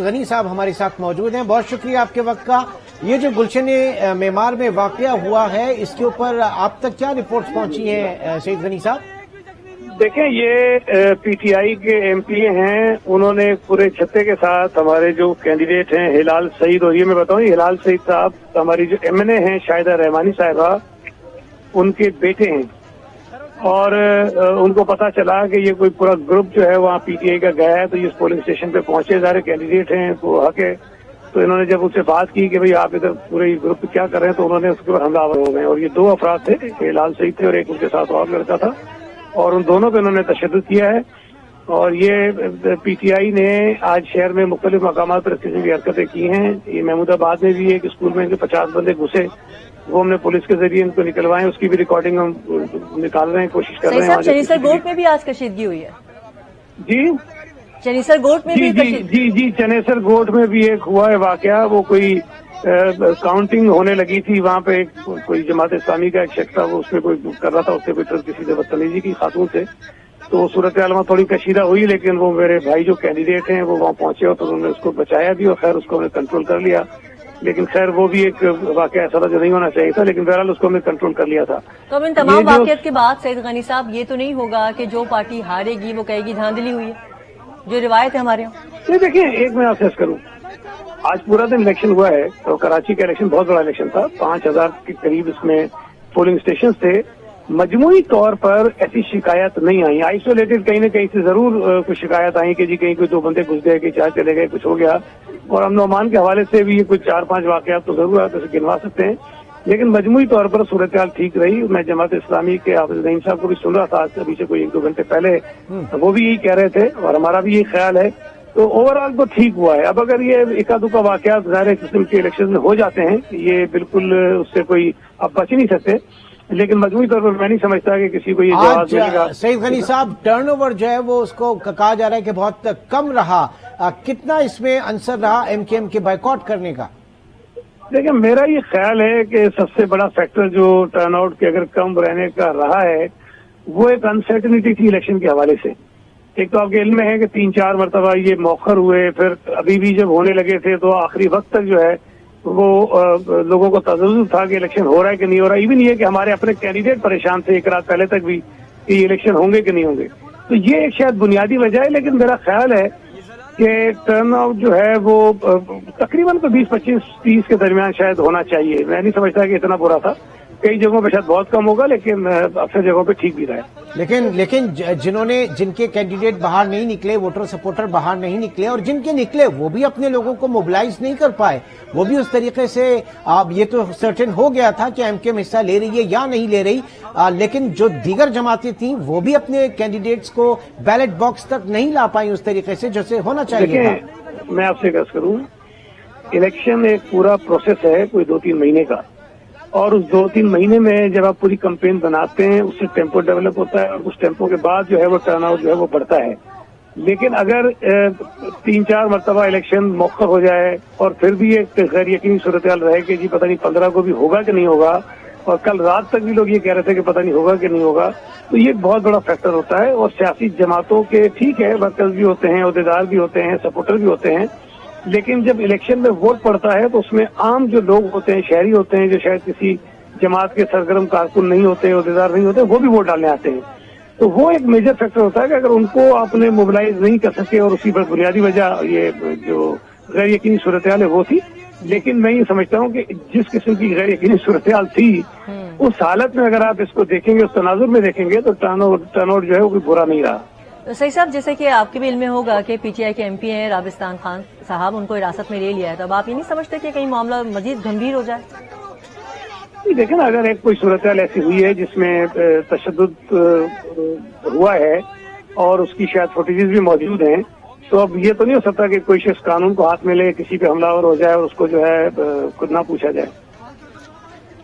गनी साहब हमारे साथ मौजूद हैं। बहुत शुक्रिया आपके वक्त का। ये जो गुलशन मेमार में वाकया हुआ है, इसके ऊपर आप तक क्या रिपोर्ट्स पहुंची हैं सईद गनी साहब? देखें, ये पीटीआई के एमपी हैं, उन्होंने पूरे छत्ते के साथ हमारे जो कैंडिडेट हैं हिलाल सईद, और ये मैं बताऊं हिलाल सईद साहब हमारी जो एमएनए हैं शाहिदा रहमानी साहिबा, उनके बेटे हैं। और उनको पता चला कि ये कोई पूरा ग्रुप जो है वहाँ पीटीआई का गया है, तो ये पोलिंग स्टेशन पे पहुंचे, सारे कैंडिडेट हैं वो हक है। तो इन्होंने जब उससे बात की कि भाई आप इधर पूरे ग्रुप क्या कर रहे हैं, तो उन्होंने उसके ऊपर हमलावर हो गए। और ये दो अफराद थे, हिलाल सईद थे और एक उनके साथ और लड़का था, और उन दोनों पे उन्होंने तशद्दुद किया है। और ये पीटीआई ने आज शहर में मुख्तलिफ मकामात पर इस किस्म की हरकतें की हैं। ये महमूदाबाद में भी एक स्कूल में 50 बंदे घुसे, वो हमने पुलिस के जरिए इनको निकलवाए, उसकी भी रिकॉर्डिंग हम निकाल रहे हैं, कोशिश कर रहे हैं। चनीसर गोट में भी आज कशीदगी हुई है जी, चनीसर गोट में जी चनेसर गोट में भी एक हुआ है वाकया। वो कोई काउंटिंग होने लगी थी, वहाँ पे कोई जमात इस्लामी का एक शख्स था, वो उसमें कोई कर रहा था, उससे कोई किसी से बदतमीजी की खातून से, तो सूरत हाल में थोड़ी कशीदा हुई। लेकिन वो मेरे भाई जो कैंडिडेट हैं वो वहाँ पहुंचे और तो उन्होंने उसको बचाया भी, और खैर उसको हमने कंट्रोल कर लिया। लेकिन खैर वो भी एक वाकया ऐसा था जो नहीं होना चाहिए था, लेकिन बहरहाल उसको हमने कंट्रोल कर लिया था। तो अब इन तमाम वाकयात के बाद सईद गनी साहब, ये तो नहीं होगा कि जो पार्टी हारेगी वो कहेगी धांधली हुई है, जो रिवायत है हमारे यहाँ? नहीं, देखिए, एक मैं आपसे करूं, आज पूरा दिन इलेक्शन हुआ है, तो कराची का इलेक्शन बहुत बड़ा इलेक्शन था, 5000 के करीब इसमें पोलिंग स्टेशन थे। मजमूई तौर पर ऐसी शिकायत नहीं आई, आइसोलेटेड कहीं न कहीं से जरूर कुछ शिकायत आई कि जी कहीं कोई दो बंदे घुस गए, कि चार चले गए, कुछ हो गया। और अमन अमान के हवाले से भी ये कुछ 4-5 वाकयात तो जरूर आप इसे गिनवा सकते हैं, लेकिन मजमूई तौर पर सूरत हाल ठीक रही। मैं जमात इस्लामी के हाफिज नईम साहब को भी सुन रहा था आज अभी से कोई 1-2 घंटे पहले, वो भी यही कह रहे थे और हमारा भी यही ख्याल है। तो ओवरऑल तो ठीक हुआ है। अब अगर ये इक्का दुक्का वाकयात ज़ाहिर किस्म के इलेक्शन में हो जाते हैं, ये बिल्कुल उससे कोई अब बच ही नहीं सकते, लेकिन मजमूई तौर पर मैं नहीं समझता कि किसी को ये जवाब मिलेगा। सईद गनी साहब, टर्नओवर जो है वो उसको कहा जा रहा है कि बहुत कम रहा, कितना इसमें अंसर रहा एमकेएम के बाइकआउट करने का? देखिए, मेरा ये ख्याल है कि सबसे बड़ा फैक्टर जो टर्नआउट के अगर कम रहने का रहा है, वो एक अनसर्टेनिटी थी इलेक्शन के हवाले से। एक तो आपके इल्म में है कि 3-4 मरतबा ये मौखर हुए, फिर अभी भी जब होने लगे थे तो आखिरी वक्त तक जो है वो लोगों को तजस्सुस था कि इलेक्शन हो रहा है कि नहीं हो रहा। इवन ये कि हमारे अपने कैंडिडेट परेशान थे एक रात पहले तक भी कि ये इलेक्शन होंगे कि नहीं होंगे। तो ये एक शायद बुनियादी वजह है, लेकिन मेरा ख्याल है कि टर्नआउट जो है वो तकरीबन तो 20-25-30 के दरमियान शायद होना चाहिए। मैं नहीं समझता कि इतना बुरा था, कई जगहों पे शायद बहुत कम होगा, लेकिन अक्सर जगहों पे ठीक भी रहा है। लेकिन जिनके कैंडिडेट बाहर नहीं निकले, वोटर सपोर्टर बाहर नहीं निकले, और जिनके निकले वो भी अपने लोगों को मोबिलाइज नहीं कर पाए, वो भी उस तरीके से अब ये तो सर्टेन हो गया था कि एमकेएम हिस्सा ले रही है या नहीं ले रही, लेकिन जो दीगर जमातें थी वो भी अपने कैंडिडेट्स को बैलेट बॉक्स तक नहीं ला पाई उस तरीके से जैसे होना चाहिए था। मैं आपसे अर्ज करूं, इलेक्शन एक पूरा प्रोसेस है कोई 2-3 महीने का, और उस 2-3 महीने में जब आप पूरी कैंपेन बनाते हैं उससे टेम्पो डेवलप होता है, और उस टेम्पो के बाद जो है वो टर्नआउट जो है वो बढ़ता है। लेकिन अगर 3-4 मरतबा इलेक्शन मौखर हो जाए और फिर भी एक गैर यकीनी सूरत हाल रहे कि जी पता नहीं 15 को भी होगा कि नहीं होगा, और कल रात तक भी लोग ये कह रहे थे कि पता नहीं होगा कि नहीं होगा, तो ये बहुत बड़ा फैक्टर होता है। और सियासी जमातों के ठीक है वर्कर्स भी होते हैं, अहदेदार भी होते हैं, सपोर्टर भी होते हैं, लेकिन जब इलेक्शन में वोट पड़ता है तो उसमें आम जो लोग होते हैं, शहरी होते हैं, जो शायद किसी जमात के सरगर्म कारकुन नहीं होते, अहदेदार नहीं होते, वो भी वोट डालने आते हैं। तो वो एक मेजर फैक्टर होता है कि अगर उनको आपने मोबिलाइज नहीं कर सके, और उसी पर बुनियादी वजह ये जो गैर यकीनी सूरत हाल है वो थी। लेकिन मैं ये समझता हूँ कि जिस किस्म की गैर यकीनी सूरत हाल थी, उस हालत में अगर आप इसको देखेंगे, उस तनाजुर में देखेंगे, तो टर्नआउट जो है वो कोई बुरा नहीं रहा। तो सही साहब, जैसे कि आपके भी इल्म में होगा कि पीटीआई के एमपी हैं राबिस्तान खान साहब, उनको हिरासत में ले लिया है, तब आप ये नहीं समझते कि कहीं मामला मजीद गंभीर हो जाए? देखें ना, अगर एक कोई सूरत हाल ऐसी हुई है जिसमें तशद्दुद हुआ है और उसकी शायद फुटेजेस भी मौजूद हैं, तो अब ये तो नहीं हो सकता कि कोई शख्स कानून को हाथ में ले, किसी पे हमलावर हो जाए और उसको जो है खुद ना पूछा जाए।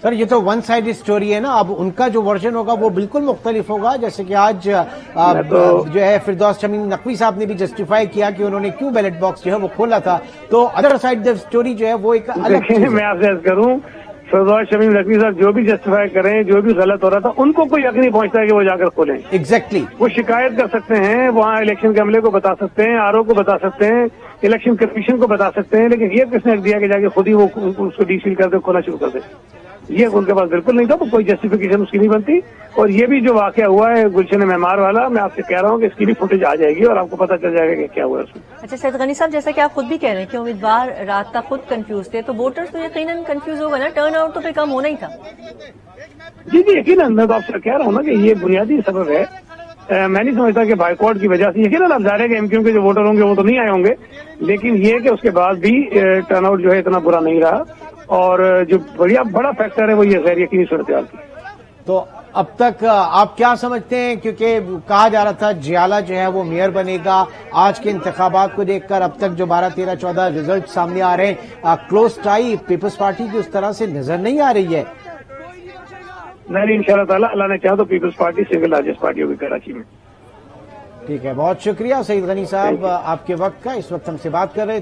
सर, ये तो वन साइड स्टोरी है ना, अब उनका जो वर्जन होगा वो बिल्कुल मुख्तलिफ होगा। जैसे कि आज जो है फिरदौस शमीम नकवी साहब ने भी जस्टिफाई किया कि उन्होंने क्यों बैलेट बॉक्स जो है वो खोला था, तो अदर साइड द स्टोरी जो है वो एक अलग चीज है। मैं आपसे अर्ज करूं, फिरदौस शमीम नकवी साहब जो भी जस्टिफाई करें, जो भी गलत हो रहा था, उनको कोई यकीन नहीं पहुंचता है कि वो जाकर खोलें। एग्जैक्टली। वो शिकायत कर सकते हैं, वहाँ इलेक्शन के अमले को बता सकते हैं, आरओ को बता सकते हैं, इलेक्शन कमीशन को बता सकते हैं, लेकिन ये किसने दिया कि जाके खुद ही वो उसको डीसील कर दे, खोलना शुरू कर दे? ये उनके पास बिल्कुल नहीं था, तो कोई जस्टिफिकेशन उसकी नहीं बनती। और ये भी जो वाकया हुआ है गुलशन मेमार वाला, मैं आपसे कह रहा हूँ कि इसकी भी फुटेज आ जाएगी और आपको पता चल जाएगा कि क्या हुआ उसमें। अच्छा सैयद गनी साहब, जैसा कि आप खुद भी कह रहे हैं कि उम्मीदवार रात तक खुद कंफ्यूज थे, तो वोटर्स तो यकीनन कंफ्यूज होगा ना, टर्न आउट तो फिर कम होना ही था। जी जी, यकीनन, मैं तो आपसे कह रहा हूँ ना कि ये बुनियादी सबब है। मैं नहीं समझता कि बाइकआउट की वजह से, यकीनन आप जाहिर है कि एमक्यूएम के जो वोटर होंगे वो तो नहीं आए होंगे, लेकिन ये कि उसके बाद भी टर्नआउट जो है इतना बुरा नहीं रहा। और जो बड़ा फैक्टर है वो ये गैर यकीनी सूरत-ए-हाल की। तो अब तक आप क्या समझते हैं, क्योंकि कहा जा रहा था जियाला जो है वो मेयर बनेगा, आज के इंतखाबात को देखकर अब तक जो 12, 13, 14 रिजल्ट सामने आ रहे हैं, क्लोज टाई पीपल्स पार्टी की उस तरह से नजर नहीं आ रही है। नहीं, इंशाल्लाह ताला, अल्लाह ने चाहा तो Peoples Party single largest party होगी कराची में। ठीक है, बहुत शुक्रिया सईद गनी साहब आपके वक्त का। इस वक्त हमसे बात कर रहे